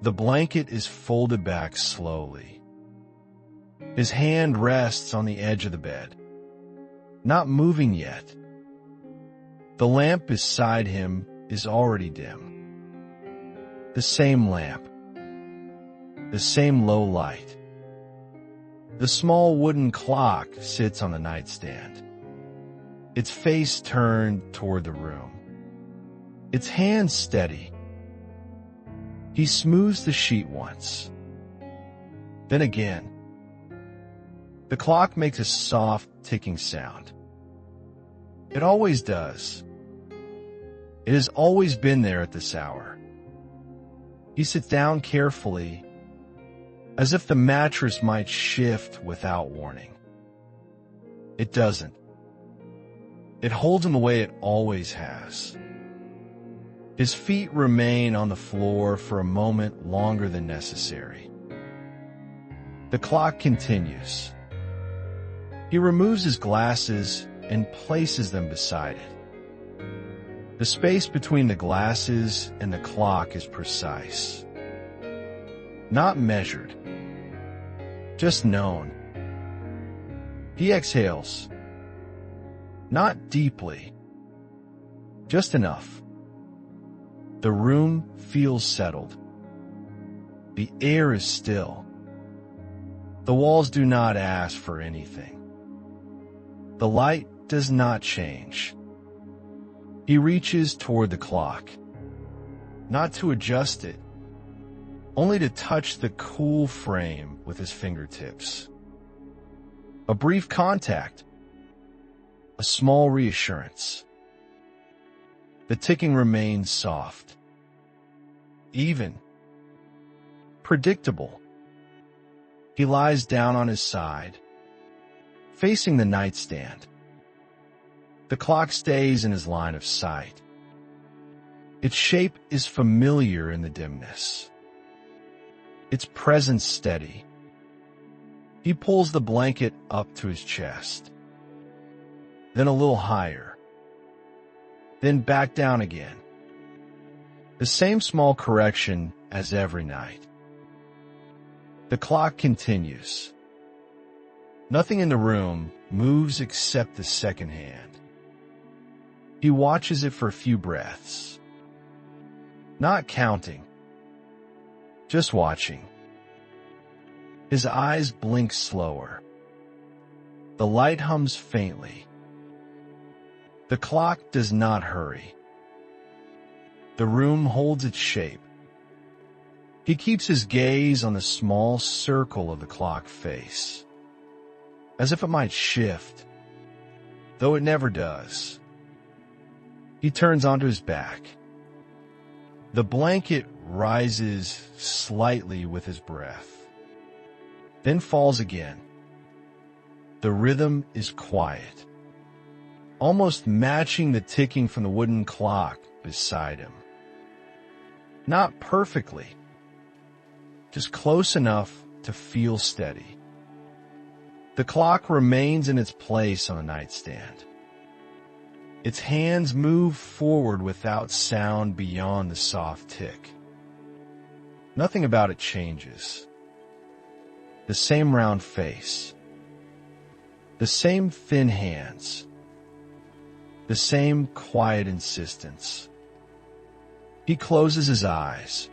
The blanket is folded back slowly. His hand rests on the edge of the bed, not moving yet. The lamp beside him is already dim. The same lamp. The same low light. The small wooden clock sits on the nightstand, its face turned toward the room, its hand steady. He smooths the sheet once, then again. The clock makes a soft, ticking sound. It always does. It has always been there at this hour. He sits down carefully, as if the mattress might shift without warning. It doesn't. It holds him the way it always has. His feet remain on the floor for a moment longer than necessary. The clock continues. He removes his glasses and places them beside it. The space between the glasses and the clock is precise. Not measured, just known. He exhales. Not deeply, just enough. The room feels settled. The air is still. The walls do not ask for anything. The light does not change. He reaches toward the clock, not to adjust it, only to touch the cool frame with his fingertips. A brief contact, a small reassurance. The ticking remains soft, even, predictable. He lies down on his side, facing the nightstand. The clock stays in his line of sight. Its shape is familiar in the dimness. Its presence steady. He pulls the blanket up to his chest, then a little higher, then back down again. The same small correction as every night. The clock continues. Nothing in the room moves except the second hand. He watches it for a few breaths, not counting, just watching. His eyes blink slower. The light hums faintly. The clock does not hurry. The room holds its shape. He keeps his gaze on the small circle of the clock face, as if it might shift, though it never does. He turns onto his back. The blanket rises slightly with his breath, then falls again. The rhythm is quiet, almost matching the ticking from the wooden clock beside him. Not perfectly, just close enough to feel steady. The clock remains in its place on the nightstand. Its hands move forward without sound beyond the soft tick. Nothing about it changes. The same round face. The same thin hands. The same quiet insistence. He closes his eyes.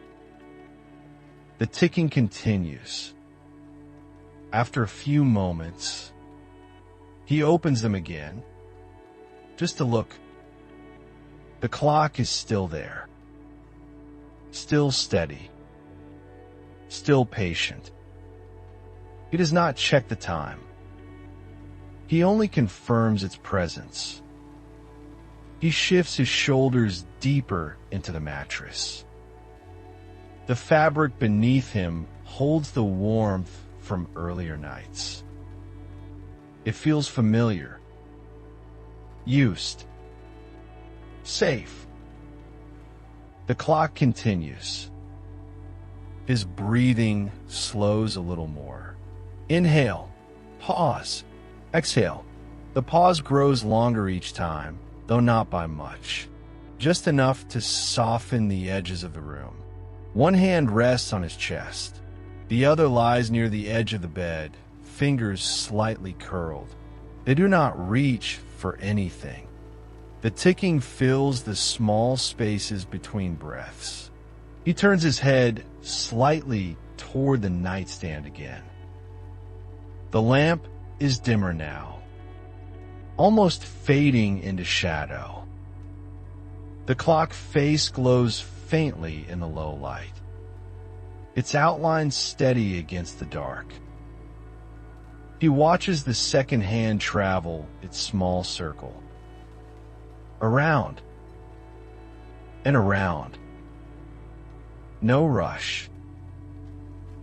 The ticking continues. After a few moments, he opens them again, just to look. The clock is still there, still steady, still patient. He does not check the time. He only confirms its presence. He shifts his shoulders deeper into the mattress. The fabric beneath him holds the warmth from earlier nights. It feels familiar, used, safe. The clock continues. His breathing slows a little more. Inhale, pause, exhale. The pause grows longer each time, though not by much, just enough to soften the edges of the room. One hand rests on his chest. The other lies near the edge of the bed, fingers slightly curled. They do not reach for anything. The ticking fills the small spaces between breaths. He turns his head slightly toward the nightstand again. The lamp is dimmer now, almost fading into shadow. The clock face glows faintly in the low light, its outline steady against the dark. He watches the second hand travel its small circle, around and around. No rush,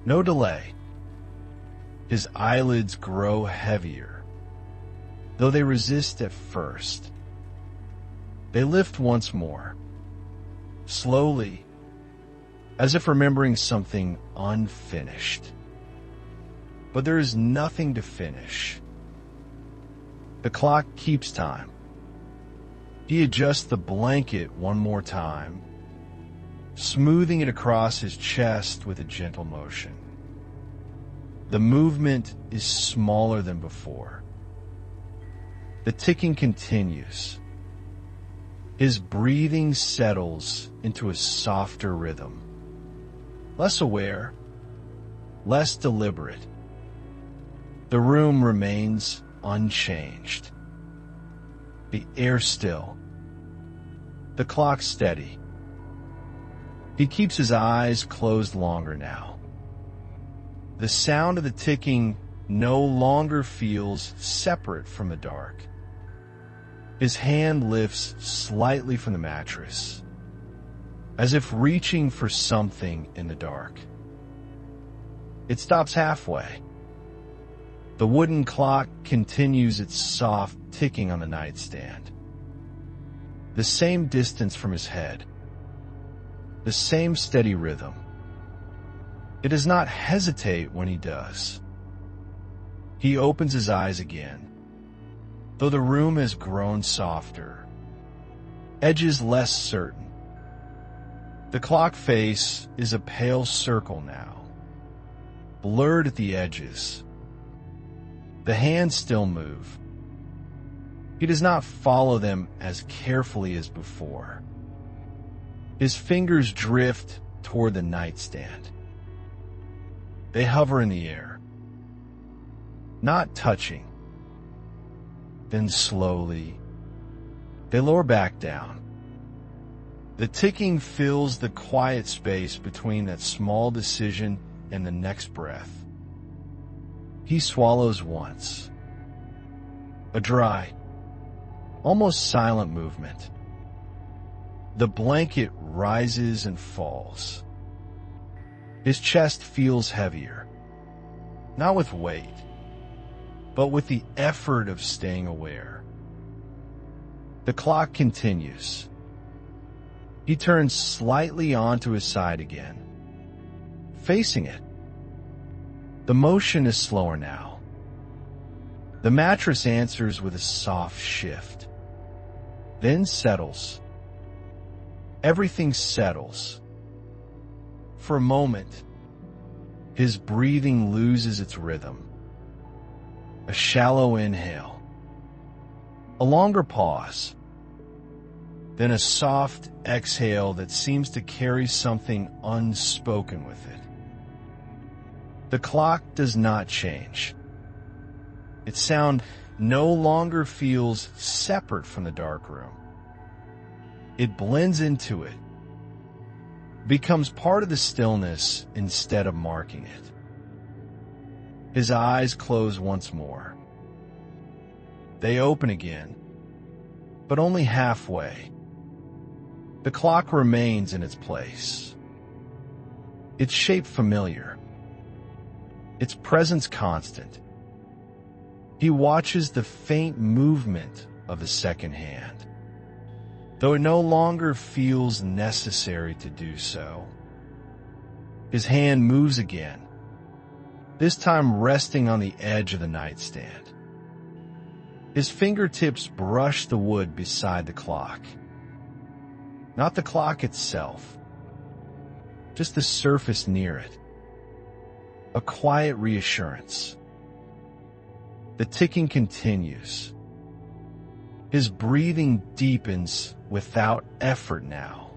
no delay. His eyelids grow heavier, though they resist at first. They lift once more, slowly, as if remembering something unfinished. But there is nothing to finish. The clock keeps time. He adjusts the blanket one more time, smoothing it across his chest with a gentle motion. The movement is smaller than before. The ticking continues. His breathing settles into a softer rhythm, less aware, less deliberate. The room remains unchanged. The air still. The clock steady. He keeps his eyes closed longer now. The sound of the ticking no longer feels separate from the dark. His hand lifts slightly from the mattress, as if reaching for something in the dark. It stops halfway. The wooden clock continues its soft ticking on the nightstand. The same distance from his head. The same steady rhythm. It does not hesitate when he does. He opens his eyes again, though the room has grown softer, edges less certain. The clock face is a pale circle now, blurred at the edges. The hands still move. He does not follow them as carefully as before. His fingers drift toward the nightstand. They hover in the air, not touching. Then slowly, they lower back down. The ticking fills the quiet space between that small decision and the next breath. He swallows once. A dry, almost silent movement. The blanket rises and falls. His chest feels heavier, not with weight, but with the effort of staying aware. The clock continues. He turns slightly onto his side again, facing it. The motion is slower now. The mattress answers with a soft shift, then settles. Everything settles. For a moment, his breathing loses its rhythm. A shallow inhale, a longer pause, then a soft exhale that seems to carry something unspoken with it. The clock does not change. Its sound no longer feels separate from the dark room. It blends into it, becomes part of the stillness instead of marking it. His eyes close once more. They open again, but only halfway. The clock remains in its place. Its shape familiar. Its presence constant. He watches the faint movement of the second hand, though it no longer feels necessary to do so. His hand moves again, this time resting on the edge of the nightstand. His fingertips brush the wood beside the clock. Not the clock itself, just the surface near it. A quiet reassurance. The ticking continues. His breathing deepens without effort now.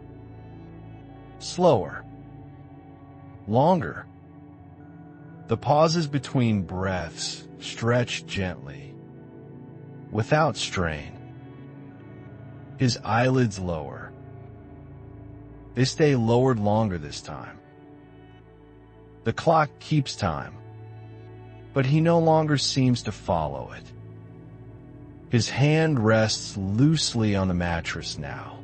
Slower. Longer. The pauses between breaths stretch gently, without strain. His eyelids lower. They stay lowered longer this time. The clock keeps time, but he no longer seems to follow it. His hand rests loosely on the mattress now.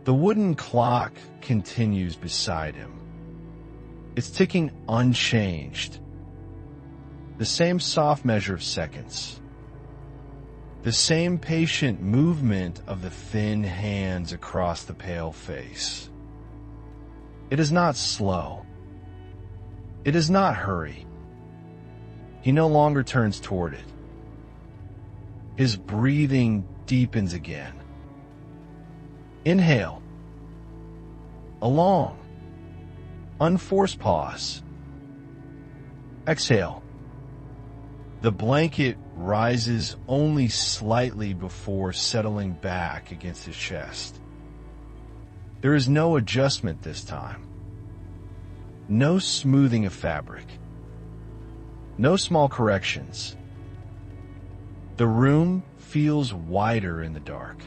The wooden clock continues beside him. It's ticking unchanged. The same soft measure of seconds. The same patient movement of the thin hands across the pale face. It is not slow. It does not hurry. He no longer turns toward it. His breathing deepens again. Inhale. A long, unforced pause. Exhale. The blanket rises only slightly before settling back against his chest. There is no adjustment this time. No smoothing of fabric. No small corrections. The room feels wider in the dark.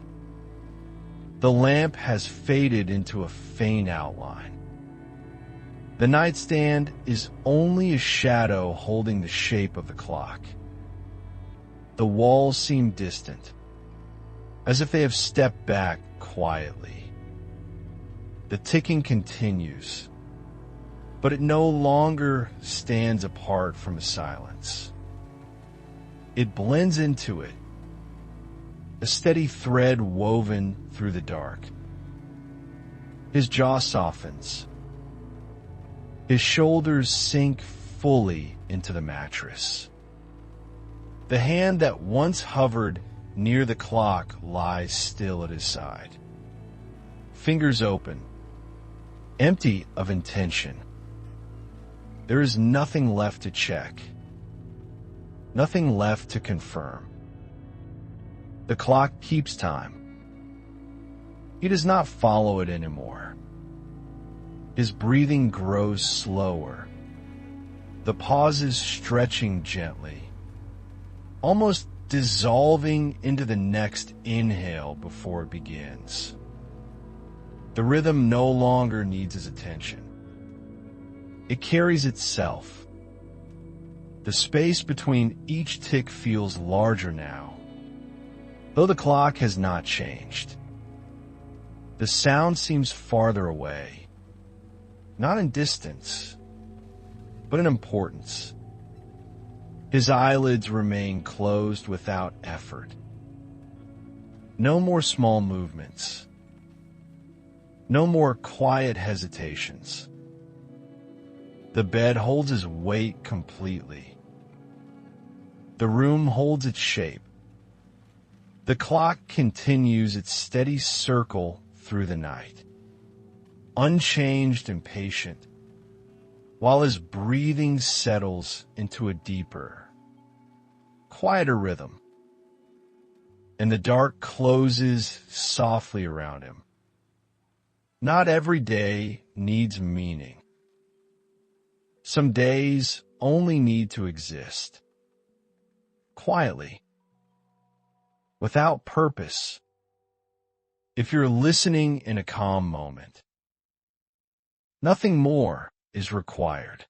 The lamp has faded into a faint outline. The nightstand is only a shadow holding the shape of the clock. The walls seem distant, as if they have stepped back quietly. The ticking continues, but it no longer stands apart from the silence. It blends into it, a steady thread woven through the dark. His jaw softens. His shoulders sink fully into the mattress. The hand that once hovered near the clock lies still at his side. Fingers open, empty of intention. There is nothing left to check. Nothing left to confirm. The clock keeps time. He does not follow it anymore. His breathing grows slower. The pauses stretching gently, almost dissolving into the next inhale before it begins. The rhythm no longer needs his attention. It carries itself. The space between each tick feels larger now, though the clock has not changed. The sound seems farther away, not in distance, but in importance. His eyelids remain closed without effort. No more small movements. No more quiet hesitations. The bed holds his weight completely. The room holds its shape. The clock continues its steady circle through the night, unchanged and patient, while his breathing settles into a deeper, quieter rhythm, and the dark closes softly around him. Not every day needs meaning. Some days only need to exist, quietly, without purpose. If you're listening in a calm moment, nothing more is required.